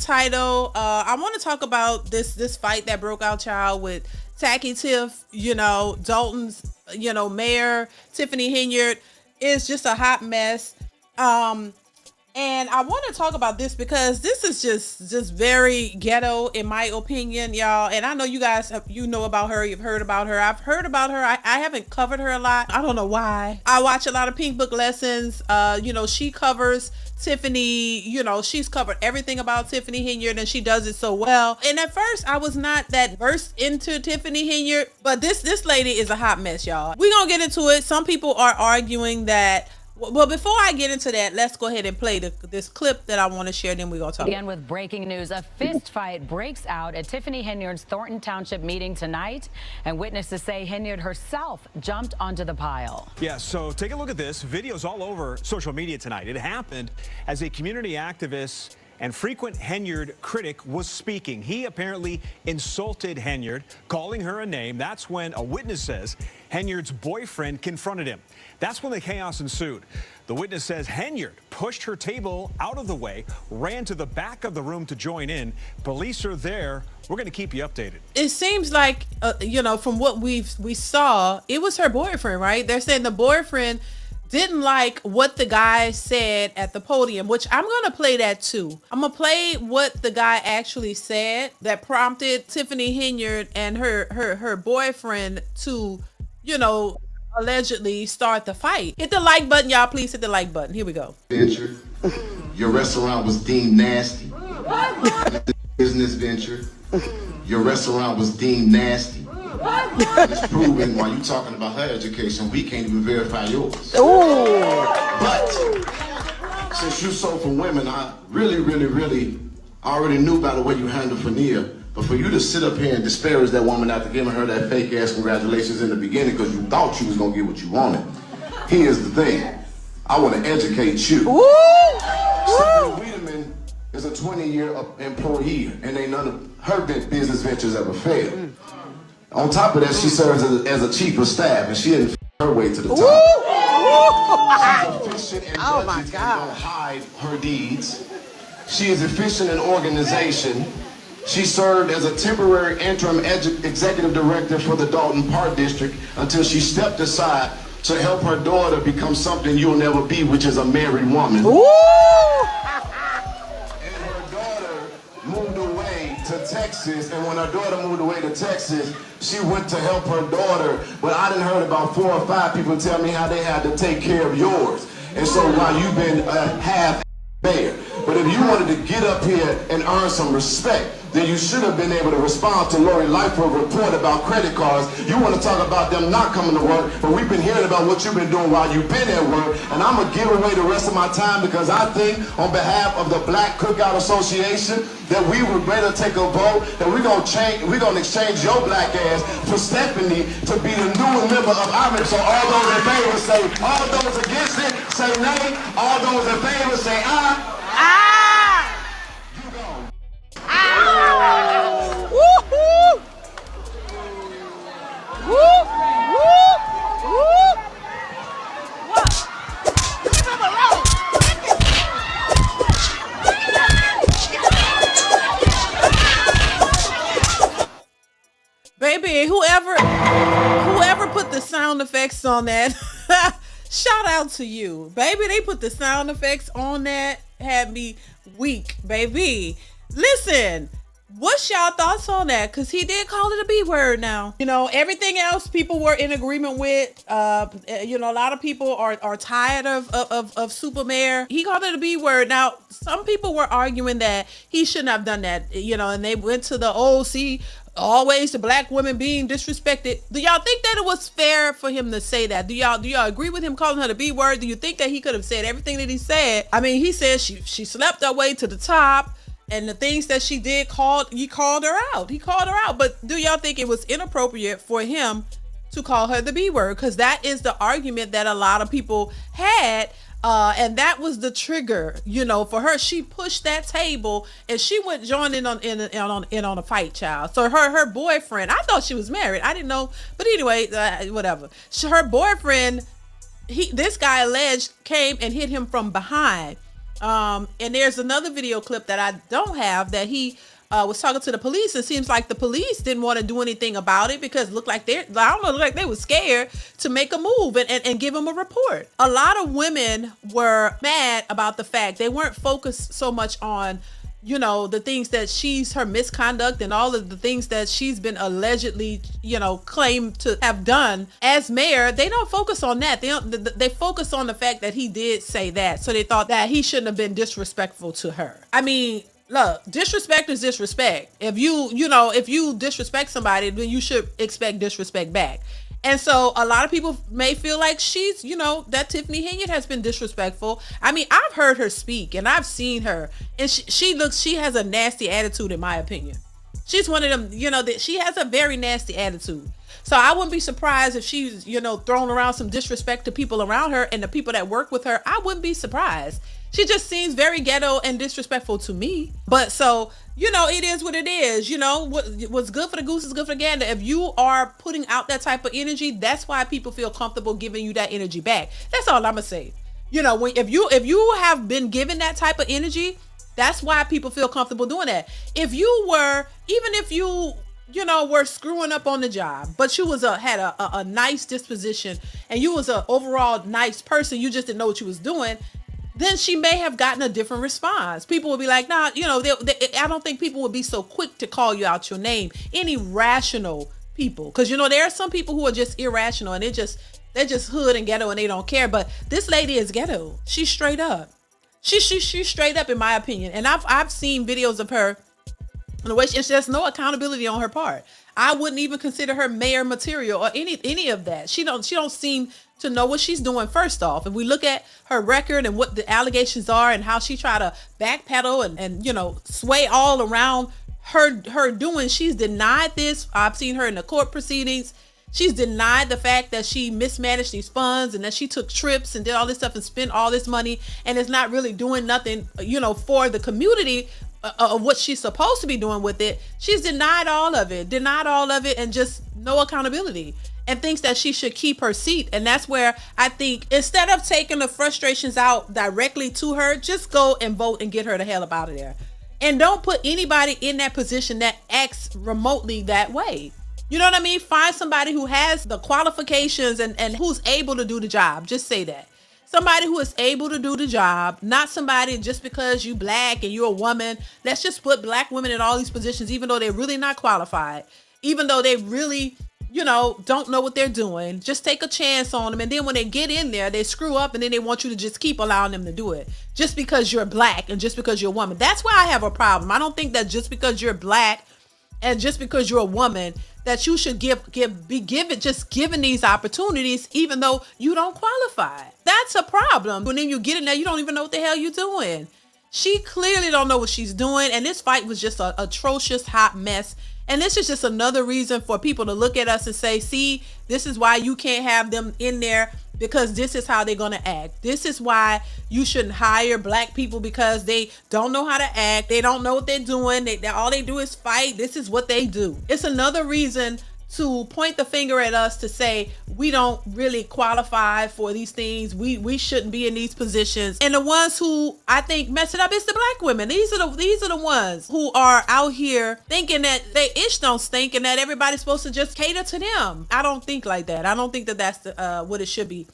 title. I want to talk about this fight that broke out, child, with Tacky Tiff, Dalton's, mayor, Tiffany Henyard, is just a hot mess. And I want to talk about this because this is just very ghetto in my opinion, y'all. And I know you guys, know about her. You've heard about her. I've heard about her. I haven't covered her a lot. I don't know why. I watch a lot of Pink Book Lessons. She covers Tiffany. She's covered everything about Tiffany Henyard, and she does it so well. And at first, I was not that versed into Tiffany Henyard, but this lady is a hot mess, y'all. We're gonna get into it. Some people are arguing that. Well, before I get into that, let's go ahead and play this clip that I want to share. Then we're going to talk. Again, with breaking news, a fist fight breaks out at Tiffany Henyard's Thornton Township meeting tonight. And witnesses say Henyard herself jumped onto the pile. Yeah, so take a look at this. Videos all over social media tonight. It happened as a community activist and frequent Henyard critic was speaking. He apparently insulted Henyard, calling her a name. That's when a witness says Henyard's boyfriend confronted him. That's when the chaos ensued. The witness says Henyard pushed her table out of the way, ran to the back of the room to join in. Police are there. We're going to keep you updated. It seems like, from what we saw, it was her boyfriend, right? They're saying the boyfriend didn't like what the guy said at the podium, which I'm going to play that too. I'm going to play what the guy actually said that prompted Tiffany Henyard and her boyfriend to, allegedly start the fight. Hit the like button, y'all. Please hit the like button. Here we go. Venture. Your restaurant was deemed nasty. Business venture. Your restaurant was deemed nasty. And it's proven while you talking about her education, we can't even verify yours. Ooh. But since you sold for women, I really already knew by the way you handled Fania. But for you to sit up here and disparage that woman after giving her that fake ass congratulations in the beginning because you thought you was gonna get what you wanted. Here's the thing. I want to educate you. Stephanie Wiedemann is a 20-year employee and ain't none of her business ventures ever failed. On top of that, she serves as a chief of staff and she didn't her way to the top. She's efficient in budgets and don't hide her deeds. She is efficient in organization. She served as a temporary interim executive director for the Dalton Park District until she stepped aside to help her daughter become something you'll never be, which is a married woman. Ooh. And her daughter moved away to Texas, and when her daughter moved away to Texas, she went to help her daughter, but I done heard about 4 or 5 people tell me how they had to take care of yours. And so while you've been half there, but if you wanted to get up here and earn some respect, then you should have been able to respond to Lori Lightfoot's report about credit cards. You want to talk about them not coming to work, but we've been hearing about what you've been doing while you've been at work, and I'm going to give away the rest of my time because I think on behalf of the Black Cookout Association that we would better take a vote that we're going to exchange your black ass for Stephanie to be the new member of our. So all those in favor say, all those against it say nay, all those in favor say aye. Ah! You gone. Ah! Woo-hoo! Woo! Woo! Woo! What? Leave him alone! Baby, whoever put the sound effects on that, shout out to you. Baby, they put the sound effects on that, had me weak, baby. Listen, what's y'all thoughts on that? Because he did call it a B word now. Everything else people were in agreement with. A lot of people are tired of Super Mayor. He called it a B word. Now, some people were arguing that he shouldn't have done that, and they went to the always the black women being disrespected. Do y'all think that it was fair for him to say that? Do y'all agree with him calling her the B word? Do you think that he could have said everything that he said? I mean, he said she slept her way to the top, and the things that she did he called her out. He called her out. But do y'all think it was inappropriate for him to call her the B word? Because that is the argument that a lot of people had. And that was the trigger, for her. She pushed that table and she went joining on a fight, child. So her boyfriend, I thought she was married. I didn't know, but anyway, whatever. Her boyfriend, this guy alleged came and hit him from behind. And there's another video clip that I don't have that he was talking to the police. It seems like the police didn't want to do anything about it because it looked like looked like they were scared to make a move and give him a report. A lot of women were mad about the fact they weren't focused so much on, you know, the things that her misconduct and all of the things that she's been allegedly, you know, claimed to have done as mayor. They don't focus on that. They focus on the fact that he did say that. So they thought that he shouldn't have been disrespectful to her. I mean, look, disrespect is disrespect. If you disrespect somebody, then you should expect disrespect back. And so a lot of people may feel like she's, you know, that Tiffany Henyard has been disrespectful. I mean, I've heard her speak and I've seen her, and she has a nasty attitude, in my opinion. She's one of them, you know, that she has a very nasty attitude. So I wouldn't be surprised if she's, you know, throwing around some disrespect to people around her and the people that work with her. I wouldn't be surprised. She just seems very ghetto and disrespectful to me. But so, you know, it is what it is. You know, what's good for the goose is good for the gander. If you are putting out that type of energy, that's why people feel comfortable giving you that energy back. That's all I'm gonna say. You know, if you have been given that type of energy, that's why people feel comfortable doing that. If you were, even if you know, were screwing up on the job, but you had a nice disposition and you was a overall nice person, you just didn't know what you was doing, then she may have gotten a different response. People would be like, nah, you know, I don't think people would be so quick to call you out your name. Any rational people, because, you know, there are some people who are just irrational and they're just hood and ghetto and they don't care. But this lady is ghetto. She's straight up. She's straight up, in my opinion. And I've seen videos of her, the way there's no accountability on her part. I wouldn't even consider her mayor material or any of that. She don't seem to know what she's doing. First off, if we look at her record and what the allegations are and how she tried to backpedal and you know, sway all around her doing, she's denied this. I've seen her in the court proceedings. She's denied the fact that she mismanaged these funds and that she took trips and did all this stuff and spent all this money and is not really doing nothing, you know, for the community of what she's supposed to be doing with it. She's denied all of it and just no accountability, and thinks that she should keep her seat. And that's where I think, instead of taking the frustrations out directly to her, just go and vote and get her the hell up out of there. And don't put anybody in that position that acts remotely that way. You know what I mean? Find somebody who has the qualifications and who's able to do the job. Just say that. Somebody who is able to do the job, not somebody just because you black and you're a woman. Let's just put black women in all these positions, even though they're really not qualified, even though they really, you know, don't know what they're doing. Just take a chance on them. And then when they get in there, they screw up and then they want you to just keep allowing them to do it just because you're black and just because you're a woman. That's why I have a problem. I don't think that just because you're black and just because you're a woman that you should be given these opportunities, even though you don't qualify. That's a problem. And then you get in there, you don't even know what the hell you're doing. She clearly don't know what she's doing. And this fight was just an atrocious hot mess. And this is just another reason for people to look at us and say, see, this is why you can't have them in there, because this is how they're going to act. This is why you shouldn't hire black people, because they don't know how to act. They don't know what they're doing. All they do is fight. This is what they do. It's another reason to point the finger at us to say we don't really qualify for these things. We shouldn't be in these positions. And the ones who I think mess it up is the black women. These are the ones who are out here thinking that they ish don't stink and that everybody's supposed to just cater to them. I don't think like that. I don't think that that's what it should be.